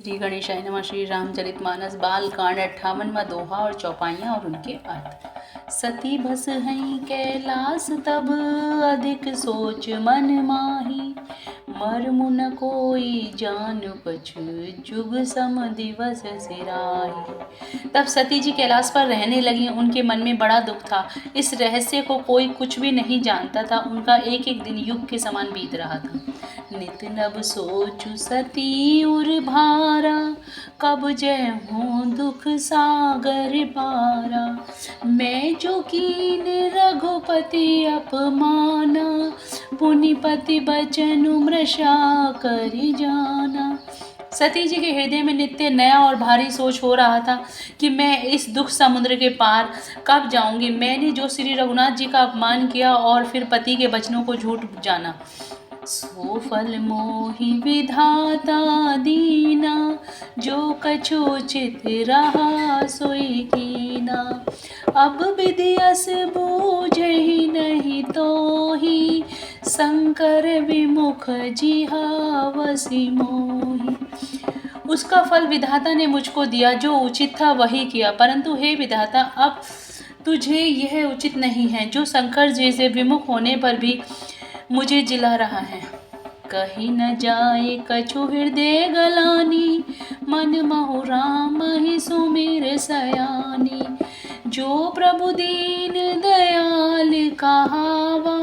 श्री गणेशाय नमः। श्री रामचरितमानस बाल कांड 58वां दोहा और चौपाइयाँ और उनके अर्थ। सती बस हैं कैलास तब अधिक सोच मन माही, मर्म न कोई जान पछ जुग सम दिवस सिराही। तब सती जी कैलाश पर रहने लगी। उनके मन में बड़ा दुख था। इस रहस्य को कोई कुछ भी नहीं जानता था। उनका एक एक दिन युग के समान बीत रहा था। नित नव सोचु सती उर भारा, कब जय हो दुख सागर पारा। मैं जो कीन रघुपति अपमाना, पुनिपति बचन मृषा करि जाना। सती जी के हृदय में नित्य नया और भारी सोच हो रहा था कि मैं इस दुख समुद्र के पार कब जाऊंगी। मैंने जो श्री रघुनाथ जी का अपमान किया और फिर पति के वचनों को झूठ जाना, सो फल मोहि विधाता दीना, जो कछुचित रहा सोई कीना। अब विधियस बूझहि नहीं तोहि, शंकर विमुख जिहावसि मोहि। उसका फल विधाता ने मुझको दिया, जो उचित था वही किया। परंतु हे विधाता, अब तुझे यह उचित नहीं है, जो शंकर जी से विमुख होने पर भी मुझे जिला रहा है। कहीं न जाए कछु हृदय गलानी, मन महु राम ही सुमिर सयानी। जो प्रभु दीन दयाल कहावा,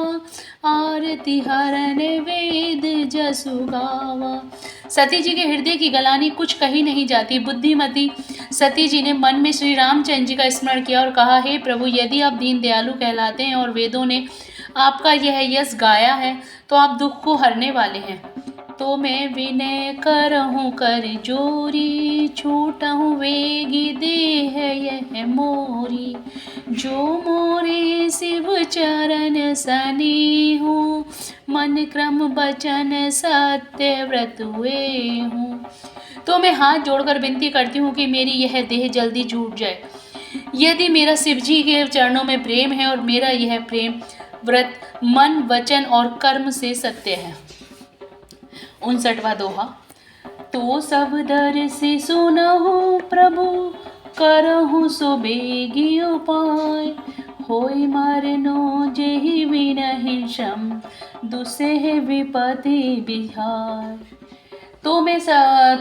आरती हरन वेद जसु गावा। सती जी के हृदय की गलानी कुछ कही नहीं जाती। बुद्धिमती सती जी ने मन में श्री रामचंद्र जी का स्मरण किया और कहा, हे प्रभु, यदि आप दीन दयालु कहलाते हैं और वेदों ने आपका यह यश गाया है तो आप दुख को हरने वाले हैं। तो मैं विनय करहूँ कर जोरी, छूटहूँ वेगी देह यह मोरी। जो मोरे शिव चरण सनी हूँ, मन क्रम वचन सत्य व्रत हुए हूँ। तो मैं हाथ जोड़कर विनती करती हूँ कि मेरी यह देह जल्दी छूट जाए। यदि मेरा शिव जी के चरणों में प्रेम है और मेरा यह प्रेम व्रत मन वचन और कर्म से सत्य है। 59वां दोहा। तो सब दर से सुनहु प्रभु, करहु सो बेगी उपाय। होय मरनो जेहि विनहि श्रम, दुसेह विपति बिहार।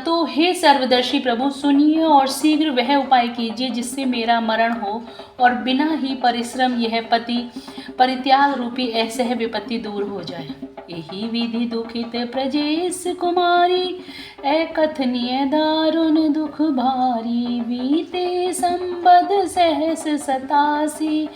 तो हे सर्वदर्शी प्रभु, सुनिए और शीघ्र वह उपाय कीजिए जिससे मेरा मरण हो और बिना ही परिश्रम यह पति परित्याग रूपी ऐसे विपत्ति दूर हो जाए। यही विधि दुखित प्रजेश कुमारी, अकथनीय दारुण दुख भारी। बीते संबद सहस 87,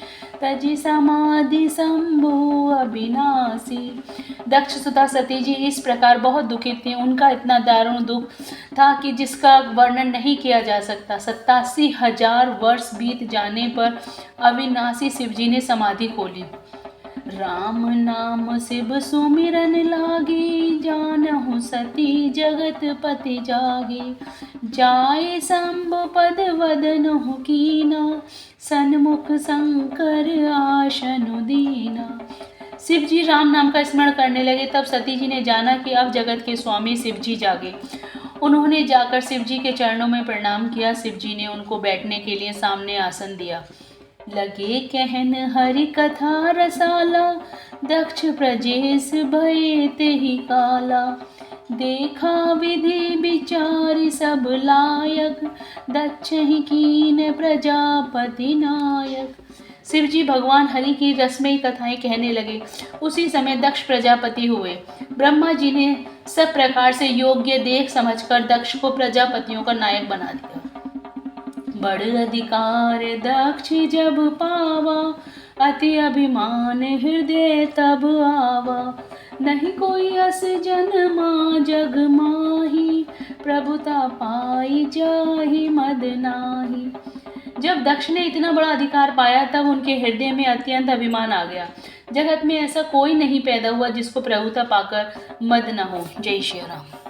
तजि समाधि शंभु अविनाशी। दक्ष सुता सती जी इस प्रकार बहुत दुखित थी। उनका इतना दारुण दुख था कि जिसका वर्णन नहीं किया जा सकता। 87,000 वर्ष बीत जाने पर अविनाशी शिव जी ने समाधि खोली। राम नाम शिव सुमिरन लागी, जानहु सती जगत पति जागी। जाय शंभ पद वदनहु कीना, सन्मुख शंकर आशनु दीना। शिव जी राम नाम का स्मरण करने लगे। तब सती जी ने जाना कि अब जगत के स्वामी शिव जी जागे। उन्होंने जाकर शिव जी के चरणों में प्रणाम किया। शिव जी ने उनको बैठने के लिए सामने आसन दिया। लगे कहन हरि कथा रसाला, दक्ष प्रजेश भये तेहि काला। देखा विधि विचार सब लायक, दक्ष ही कीन प्रजापति नायक। शिव जी भगवान हरि की रसमयी कथाएं कहने लगे। उसी समय दक्ष प्रजापति हुए। ब्रह्मा जी ने सब प्रकार से योग्य देख समझकर दक्ष को प्रजापतियों का नायक बना दिया। बड़ अधिकार दक्ष जब पावा, अति अभिमान हृदय तब आवा। नहीं कोई अस जन्मा जग माही, प्रभुता पाई जाहि मद नाही। जब दक्ष ने इतना बड़ा अधिकार पाया तब उनके हृदय में अत्यंत अभिमान आ गया। जगत में ऐसा कोई नहीं पैदा हुआ जिसको प्रभुता पाकर मद न हो। जय श्री राम।